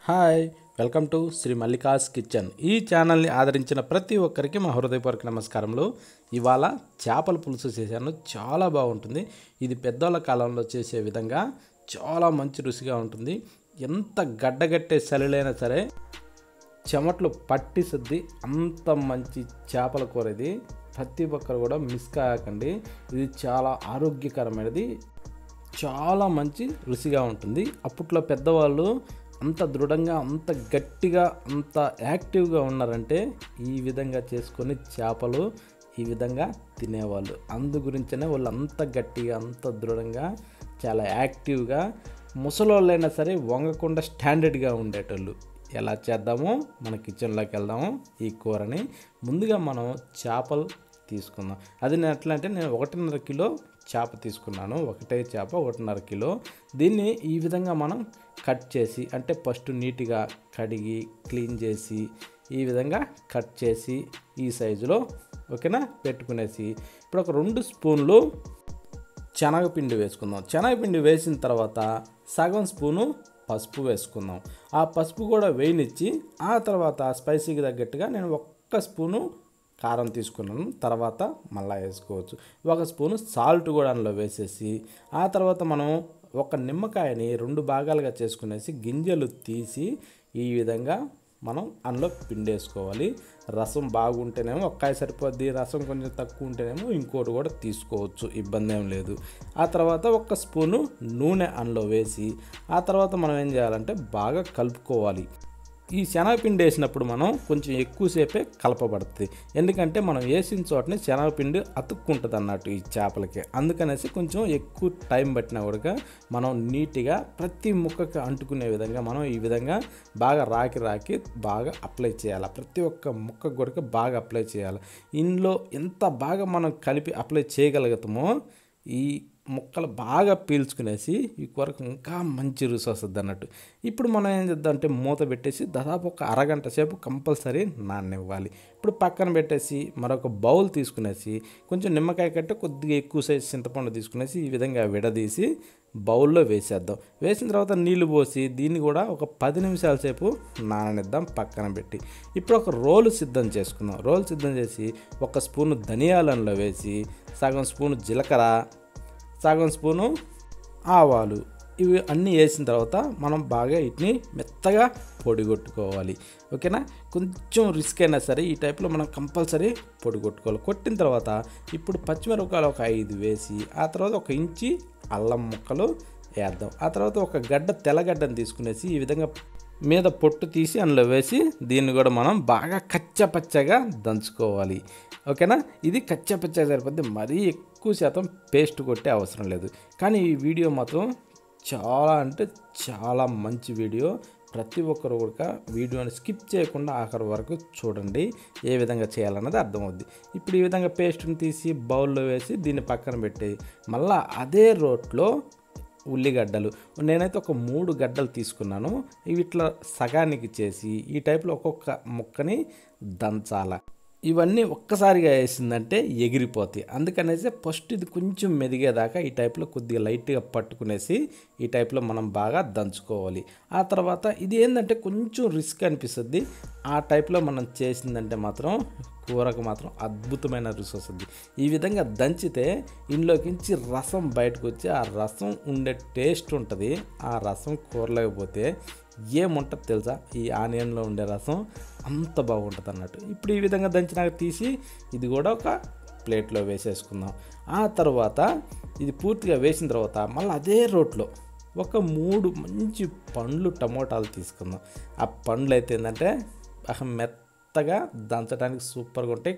Hi welcome to Shri Mallika's kitchen. ఈ ఛానల్ని ఆదరించిన ప్రతి ఒక్కరికి మా హృదయపూర్వక నమస్కారములు. ఇవాళ చేపల పులుసు చేశాను, చాలా బాగుంటుంది. ఇది పెద్దోళ్ళ కాలంలో చేసే విధంగా చాలా మంచి రుచిగా ఉంటుంది. ఎంత గడ్డగట్టే చలిలైనా సరే చెమట్లు పట్టి సర్ది అంత మంచి చేపల కూర ఇది. ప్రతి ఒక్కరు కూడా మిస్ కాకండి. ఇది చాలా ఆరోగ్యకరమైనది, చాలా మంచి రుచిగా ఉంటుంది. అప్పట్లో పెద్దవాళ్ళు అంత దృఢంగా, అంత గట్టిగా, అంత యాక్టివ్గా ఉన్నారంటే ఈ విధంగా చేసుకొని చేపలు ఈ విధంగా తినేవాళ్ళు. అందు గురించనే వాళ్ళు అంత గట్టిగా, అంత దృఢంగా, చాలా యాక్టివ్గా, ముసలోళ్ళైనా సరే వంగకుండా స్టాండర్డ్గా ఉండేటోళ్ళు. ఎలా చేద్దామో మన కిచెన్లోకి వెళ్దాము. ఈ కూరని ముందుగా మనం చేపలు తీసుకుందాం. అది నేను ఎట్లా అంటే, నేను 1.5 కిలో చేప తీసుకున్నాను. ఒకటే చేప 1.5 కిలో. దీన్ని ఈ విధంగా మనం కట్ చేసి, అంటే ఫస్ట్ నీట్గా కడిగి క్లీన్ చేసి ఈ విధంగా కట్ చేసి ఈ సైజులో ఓకేనా పెట్టుకునేసి, ఇప్పుడు ఒక 2 స్పూన్లు శనగపిండి వేసుకుందాం. శనగపిండి వేసిన తర్వాత సగం స్పూను పసుపు వేసుకుందాం. ఆ పసుపు కూడా వేయనిచ్చి ఆ తర్వాత స్పైసీకి తగ్గట్టుగా నేను 1 స్పూను కారం తీసుకున్నాను. తర్వాత మళ్ళీ వేసుకోవచ్చు. 1 స్పూను సాల్ట్ కూడా అందులో వేసేసి, ఆ తర్వాత మనం ఒక నిమ్మకాయని 2 భాగాలుగా చేసుకునేసి గింజలు తీసి ఈ విధంగా మనం అందులో పిండేసుకోవాలి. రసం బాగుంటేనేమో ఒక్కాయ సరిపోద్ది, రసం కొంచెం తక్కువ ఉంటేనేమో ఇంకోటి కూడా తీసుకోవచ్చు, ఇబ్బంది ఏం లేదు. ఆ తర్వాత 1 స్పూను నూనె అందులో వేసి ఆ తర్వాత మనం ఏం చేయాలంటే బాగా కలుపుకోవాలి. ఈ శనగపిండి వేసినప్పుడు మనం కొంచెం ఎక్కువసేపే కలపబడుతుంది. ఎందుకంటే మనం వేసిన చోటని శనగపిండి అతుక్కుంటుంది అన్నట్టు ఈ చేపలకి. అందుకనేసి కొంచెం ఎక్కువ టైం పట్టినా కూడా మనం నీట్గా ప్రతి ముక్కకి అంటుకునే విధంగా మనం ఈ విధంగా బాగా రాకి బాగా అప్లై చేయాలి. ప్రతి ఒక్క ముక్క కూడా బాగా అప్లై చేయాలి. ఇందులో ఎంత బాగా మనం కలిపి అప్లై చేయగలుగుతామో ఈ ముక్కలు బాగా పీల్చుకునేసి ఈ కూరకు ఇంకా మంచి రుచి వస్తుంది అన్నట్టు. ఇప్పుడు మనం ఏం చేద్దాం అంటే మూత పెట్టేసి దాదాపు ఒక అరగంట సేపు కంపల్సరీ నాననివ్వాలి. ఇప్పుడు పక్కన పెట్టేసి మరొక బౌల్ తీసుకునేసి కొంచెం నిమ్మకాయ కట్టే కొద్దిగా ఎక్కువ సైజు చింతపండు తీసుకునేసి ఈ విధంగా విడదీసి బౌల్లో వేసేద్దాం. వేసిన తర్వాత నీళ్లు పోసి దీన్ని కూడా ఒక 10 నిమిషాల సేపు నాననిద్దాం పక్కన పెట్టి. ఇప్పుడు ఒక రోలు సిద్ధం చేసుకుందాం. రోలు సిద్ధం చేసి 1 స్పూను ధనియాలలో వేసి, సగం స్పూను జీలకర్ర, సగం స్పూను ఆవాలు, ఇవి అన్నీ వేసిన తర్వాత మనం బాగా వీటిని మెత్తగా పొడిగొట్టుకోవాలి. ఓకేనా. కొంచెం రిస్క్ అయినా సరే ఈ టైప్లో మనం కంపల్సరీ పొడిగొట్టుకోవాలి. కొట్టిన తర్వాత ఇప్పుడు పచ్చిమిరపకాయలు ఒక 5 వేసి, ఆ తర్వాత 1 ఇంచి అల్లం ముక్కలు వేద్దాం. ఆ తర్వాత ఒక తెల్లగడ్డను తీసుకునేసి ఈ విధంగా మీద పొట్టు తీసి అందులో వేసి దీన్ని కూడా మనం బాగా కచ్చపచ్చగా దంచుకోవాలి. ఓకేనా. ఇది కచ్చపచ్చగా సరిపోద్ది, మరీ ఎక్కువ శాతం పేస్ట్ కొట్టే అవసరం లేదు. కానీ ఈ వీడియో మాత్రం చాలా అంటే చాలా మంచి వీడియో. ప్రతి ఒక్కరు కూడా వీడియోని స్కిప్ చేయకుండా ఆఖరి వరకు చూడండి, ఏ విధంగా చేయాలన్నది అర్థమవుద్ది. ఇప్పుడు ఈ విధంగా పేస్ట్ని తీసి బౌల్లో వేసి దీన్ని పక్కన పెట్టి మళ్ళీ అదే రోట్లో ఉల్లిగడ్డలు, నేనైతే ఒక 3 గడ్డలు తీసుకున్నాను. ఇట్లా సగానికి చేసి ఈ టైప్లో ఒక్కొక్క ముక్కని దంచాల. ఇవన్నీ ఒక్కసారిగా వేసిందంటే ఎగిరిపోతాయి. అందుకనేసి ఫస్ట్ ఇది కొంచెం మెదిగేదాకా ఈ టైప్లో కొద్దిగా లైట్గా పట్టుకునేసి ఈ టైప్లో మనం బాగా దంచుకోవాలి. ఆ తర్వాత ఇది ఏంటంటే కొంచెం రిస్క్ అనిపిస్తుంది. ఆ టైప్లో మనం చేసిందంటే మాత్రం కూరకు మాత్రం అద్భుతమైన రుచి వస్తుంది. ఈ విధంగా దంచితే ఇందులోకించి రసం బయటకు వచ్చి ఆ రసం ఉండే టేస్ట్ ఉంటుంది. ఆ రసం కూరలేకపోతే ఏముంటుంది తెలుసా, ఈ ఆనియన్లో ఉండే రసం అంత బాగుంటుంది అన్నట్టు. ఇప్పుడు ఈ విధంగా దంచినాక తీసి ఇది కూడా ఒక ప్లేట్లో వేసేసుకుందాం. ఆ తర్వాత ఇది పూర్తిగా వేసిన తర్వాత మళ్ళీ అదే రోట్లో ఒక 3 మంచి పండ్లు టమోటాలు తీసుకుందాం. ఆ పండ్లు అయితే ఏంటంటే మెత్తగా దంచడానికి సూపర్గా ఉంటాయి,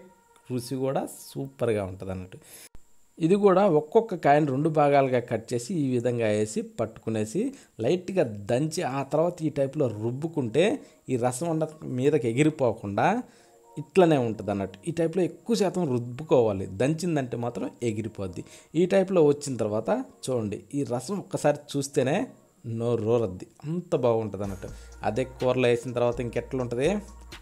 రుచి కూడా సూపర్గా ఉంటుంది అన్నట్టు. ఇది కూడా ఒక్కొక్క కాయను 2 భాగాలుగా కట్ చేసి ఈ విధంగా వేసి పట్టుకునేసి లైట్గా దంచి ఆ తర్వాత ఈ టైప్లో రుబ్బుకుంటే ఈ రసం మీదకి ఎగిరిపోకుండా ఇట్లనే ఉంటుంది అన్నట్టు. ఈ టైప్లో ఎక్కువ శాతం రుబ్బుకోవాలి, దంచిందంటే మాత్రం ఎగిరిపోద్ది. ఈ టైప్లో వచ్చిన తర్వాత చూడండి, ఈ రసం ఒక్కసారి చూస్తేనే నోరొద్ది, అంత బాగుంటుంది అన్నట్టు. అదే కూరలో వేసిన తర్వాత ఇంకెట్లా ఉంటుంది,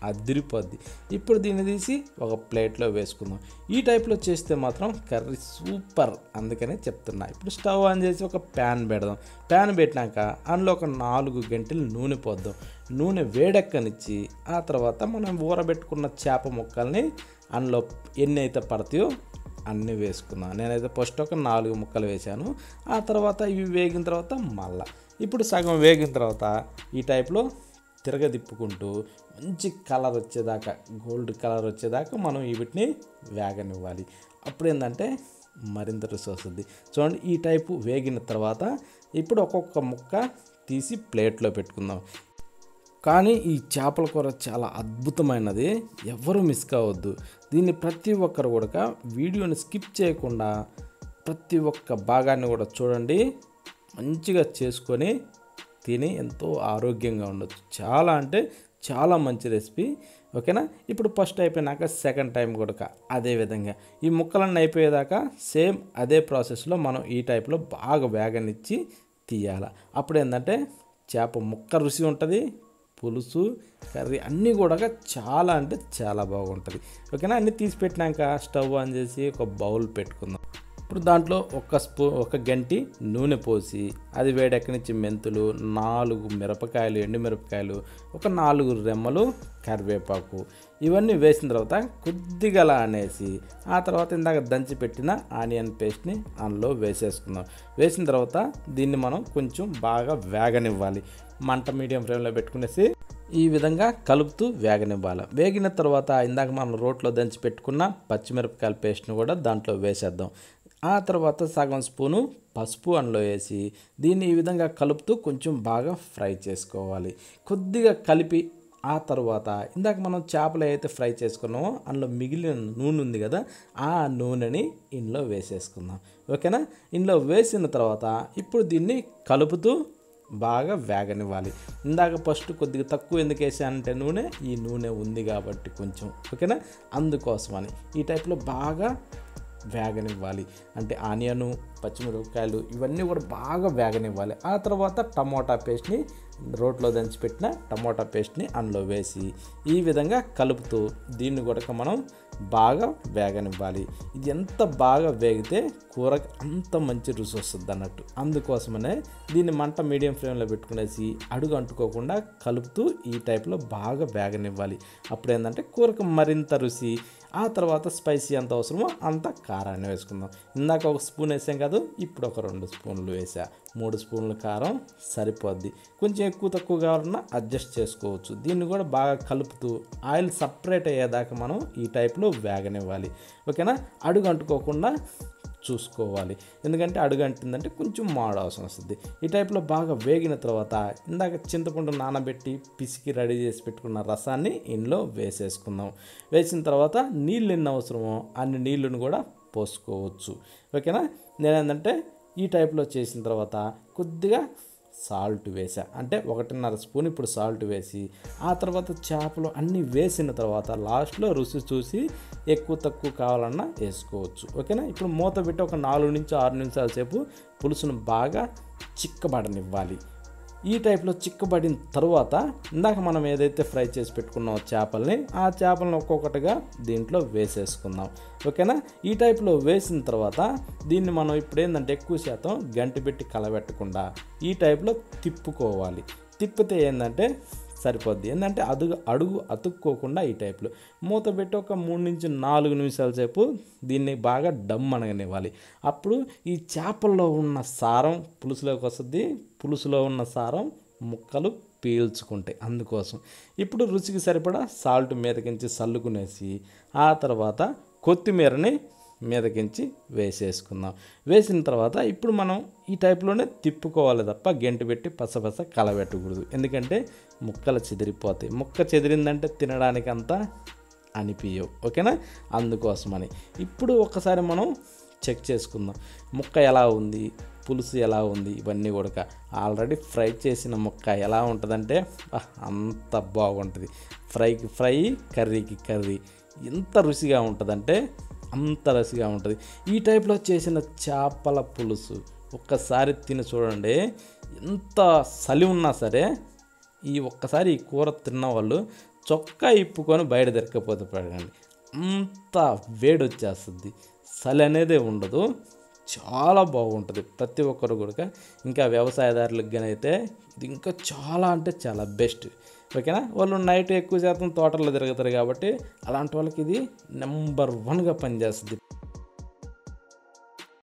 అదిరిపోద్ది. ఇప్పుడు దీన్ని తీసి ఒక ప్లేట్లో వేసుకుందాం. ఈ టైప్లో చేస్తే మాత్రం కర్రీ సూపర్, అందుకనే చెప్తున్నా. ఇప్పుడు స్టవ్ ఆన్ చేసి ఒక ప్యాన్ పెడదాం. ప్యాన్ పెట్టినాక అందులో ఒక 4 గంటలు నూనె పోద్దాం. నూనె వేడెక్కనిచ్చి ఆ తర్వాత మనం ఊరబెట్టుకున్న చేప ముక్కల్ని అందులో ఎన్ని అయితే పడతాయో అన్నీ వేసుకుందాం. నేనైతే ఫస్ట్ ఒక 4 ముక్కలు వేసాను. ఆ తర్వాత ఇవి వేగిన తర్వాత మళ్ళా ఇప్పుడు సగం వేగిన తర్వాత ఈ టైప్లో తిరగదిప్పుకుంటూ మంచి కలర్ వచ్చేదాకా, గోల్డ్ కలర్ వచ్చేదాకా మనం వీటిని వేగనివ్వాలి. అప్పుడు ఏంటంటే మరింత రుచి వస్తుంది. చూడండి, ఈ టైపు వేగిన తర్వాత ఇప్పుడు ఒక్కొక్క ముక్క తీసి ప్లేట్లో పెట్టుకుందాం. కానీ ఈ చేపల కూర చాలా అద్భుతమైనది, ఎవరు మిస్ కావద్దు. దీన్ని ప్రతి ఒక్కరు కూడా వీడియోని స్కిప్ చేయకుండా ప్రతి ఒక్క భాగాన్ని కూడా చూడండి. మంచిగా చేసుకొని తిని ఎంతో ఆరోగ్యంగా ఉండొచ్చు. చాలా అంటే చాలా మంచి రెసిపీ. ఓకేనా? ఇప్పుడు ఫస్ట్ అయిపోయినాక సెకండ్ టైం కూడా అదే విధంగా ఈ ముక్కలన్నీ అయిపోయేదాకా సేమ్ అదే ప్రాసెస్లో మనం ఈ టైప్లో బాగా వేగనిచ్చి తీయాలి. అప్పుడు ఏంటంటే చేప ముక్క రుచి ఉంటుంది, పులుసు కర్రీ అన్నీ కూడా చాలా అంటే చాలా బాగుంటుంది. ఓకేనా? అన్నీ తీసి పెట్టినాక స్టవ్ ఆన్ చేసి ఒక బౌల్ పెట్టుకుందాం. ఇప్పుడు దాంట్లో ఒక గంటి నూనె పోసి అది వేడెక్కనిచ్చి మెంతులు, 4 మిరపకాయలు, ఎండుమిరపకాయలు, ఒక 4 రెమ్మలు కరివేపాకు ఇవన్నీ వేసిన తర్వాత కొద్దిగా అనేసి ఆ తర్వాత ఇందాక దంచి పెట్టిన ఆనియన్ పేస్ట్ని అందులో వేసేసుకుందాం. వేసిన తర్వాత దీన్ని మనం కొంచెం బాగా వేగనివ్వాలి. మంట మీడియం ఫ్లేమ్లో పెట్టుకునేసి ఈ విధంగా కలుపుతూ వేగనివ్వాలి. వేగిన తర్వాత ఇందాక మనం రోట్లో దంచి పెట్టుకున్న పచ్చిమిరపకాయల పేస్ట్ని కూడా దాంట్లో వేసేద్దాం. ఆ తర్వాత సగం స్పూను పసుపు అందులో వేసి దీన్ని ఈ విధంగా కలుపుతూ కొంచెం బాగా ఫ్రై చేసుకోవాలి. కొద్దిగా కలిపి ఆ తర్వాత ఇందాక మనం చేపలు అయితే ఫ్రై చేసుకున్నామో అందులో మిగిలిన నూనె ఉంది కదా, ఆ నూనెని ఇందులో వేసేసుకుందాం. ఓకేనా? ఇందులో వేసిన తర్వాత ఇప్పుడు దీన్ని కలుపుతూ బాగా వేగనివ్వాలి. ఇందాక ఫస్ట్ కొద్దిగా తక్కువ ఎందుకు వేసానంటే ఈ నూనె ఉంది కాబట్టి కొంచెం. ఓకేనా? అందుకోసమని ఈ టైప్లో బాగా వేగనివ్వాలి. అంటే ఆనియను, పచ్చిమిరపకాయలు ఇవన్నీ కూడా బాగా వేగనివ్వాలి. ఆ తర్వాత టమోటా పేస్ట్ని, రోట్లో దంచి పెట్టిన టమోటా పేస్ట్ని అందులో వేసి ఈ విధంగా కలుపుతూ దీన్ని కూడా మనం బాగా వేగనివ్వాలి. ఇది ఎంత బాగా వేగితే కూరకి అంత మంచి రుచి వస్తుంది అన్నట్టు. అందుకోసమనే దీన్ని మంట మీడియం ఫ్లేమ్లో పెట్టుకునేసి అడుగు అంటుకోకుండా కలుపుతూ ఈ టైప్లో బాగా వేగనివ్వాలి. అప్పుడు ఏంటంటే కూరకు మరింత రుచి. ఆ తర్వాత స్పైసీ ఎంత అవసరమో అంత కారాన్ని వేసుకుందాం. ఇందాక ఒక స్పూన్ వేసాం కదా, ఇప్పుడు ఒక 2 స్పూన్లు వేసా. 3 స్పూన్ల కారం సరిపోద్ది. కొంచెం ఎక్కువ తక్కువ కావాలన్నా అడ్జస్ట్ చేసుకోవచ్చు. దీన్ని కూడా బాగా కలుపుతూ ఆయిల్ సపరేట్ అయ్యేదాకా మనం ఈ టైప్లో వేగనివ్వాలి. ఓకేనా? అడుగు అంటుకోకుండా చూసుకోవాలి. ఎందుకంటే అడుగు అంటుందంటే కొంచెం మాడ అవసరం వస్తుంది. ఈ టైప్లో బాగా వేగిన తర్వాత ఇందాక చింతపండు నానబెట్టి పిసికి రెడీ చేసి పెట్టుకున్న రసాన్ని ఇందులో వేసేసుకుందాం. వేసిన తర్వాత నీళ్ళు ఎన్ని అవసరమో అన్ని నీళ్ళను కూడా పోసుకోవచ్చు. ఓకేనా? నేనేంటంటే ఈ టైప్లో చేసిన తర్వాత కొద్దిగా సాల్ట్ వేసా, అంటే 1.5 స్పూన్ ఇప్పుడు సాల్ట్ వేసి ఆ తర్వాత చేపలు అన్నీ వేసిన తర్వాత లాస్ట్లో రుచి చూసి ఎక్కువ తక్కువ కావాలన్నా వేసుకోవచ్చు. ఓకేనా? ఇప్పుడు మూత పెట్టి ఒక 4 నుంచి 6 నిమిషాల సేపు పులుసును బాగా చిక్కబడనివ్వాలి. ఈ టైప్లో చిక్కబడిన తర్వాత ఇందాక మనం ఏదైతే ఫ్రై చేసి పెట్టుకున్నామో చేపల్ని, ఆ చేపలను ఒక్కొక్కటిగా దీంట్లో వేసేసుకుందాం. ఓకేనా? ఈ టైప్లో వేసిన తర్వాత దీన్ని మనం ఇప్పుడు ఏంటంటే ఎక్కువ శాతం గంటి పెట్టి కలబెట్టకుండా ఈ టైప్లో తిప్పుకోవాలి. తిప్పితే ఏంటంటే సరిపోద్ది. ఏంటంటే అడుగు అతుక్కోకుండా ఈ టైప్లో మూత పెట్టి ఒక 3 నుంచి 4 నిమిషాల సేపు దీన్ని బాగా డమ్ అనగనివ్వాలి. అప్పుడు ఈ చేపల్లో ఉన్న సారం పులుసులోకి వస్తుంది. పులుసులో ఉన్న సారం ముక్కలు పీల్చుకుంటాయి. అందుకోసం ఇప్పుడు రుచికి సరిపడా సాల్ట్ మీదకించి చల్లుకునేసి ఆ తర్వాత కొత్తిమీరని మీదకించి వేసేసుకుందాం. వేసిన తర్వాత ఇప్పుడు మనం ఈ టైప్లోనే తిప్పుకోవాలి తప్ప గెంటి పెట్టి పసపస కలబెట్టకూడదు. ఎందుకంటే ముక్కలు చెదిరిపోతాయి. ముక్క చెదిరిందంటే తినడానికి అంతా అనిపించవు. ఓకేనా? అందుకోసమని ఇప్పుడు ఒకసారి మనం చెక్ చేసుకుందాం. ముక్క ఎలా ఉంది, పులుసు ఎలా ఉంది, ఇవన్నీ కూడా ఆల్రెడీ ఫ్రై చేసిన ముక్క ఎలా ఉంటుందంటే అంత బాగుంటుంది. ఫ్రైకి ఫ్రై, కర్రీకి కర్రీ ఎంత రుచిగా ఉంటుందంటే అంత రుచిగా ఉంటుంది. ఈ టైప్లో చేసిన చేపల పులుసు ఒక్కసారి తిని చూడండి. ఎంత చలి ఉన్నా సరే ఈ ఒక్కసారి ఈ కూర తిన్న వాళ్ళు చొక్కా ఇప్పుకొని బయట తిరగకపోతే పడకండి, అంత వేడి వచ్చేస్తుంది, చలి అనేదే ఉండదు, చాలా బాగుంటుంది. ప్రతి ఒక్కరు కూడా ఇంకా వ్యవసాయదారులకు కానీ అయితే ఇది ఇంకా చాలా అంటే చాలా బెస్ట్. ఓకేనా, వాళ్ళు నైట్ ఎక్కువ శాతం తోటల్లో తిరుగుతారు కాబట్టి అలాంటి వాళ్ళకి ఇది నెంబర్ 1గా పనిచేస్తుంది.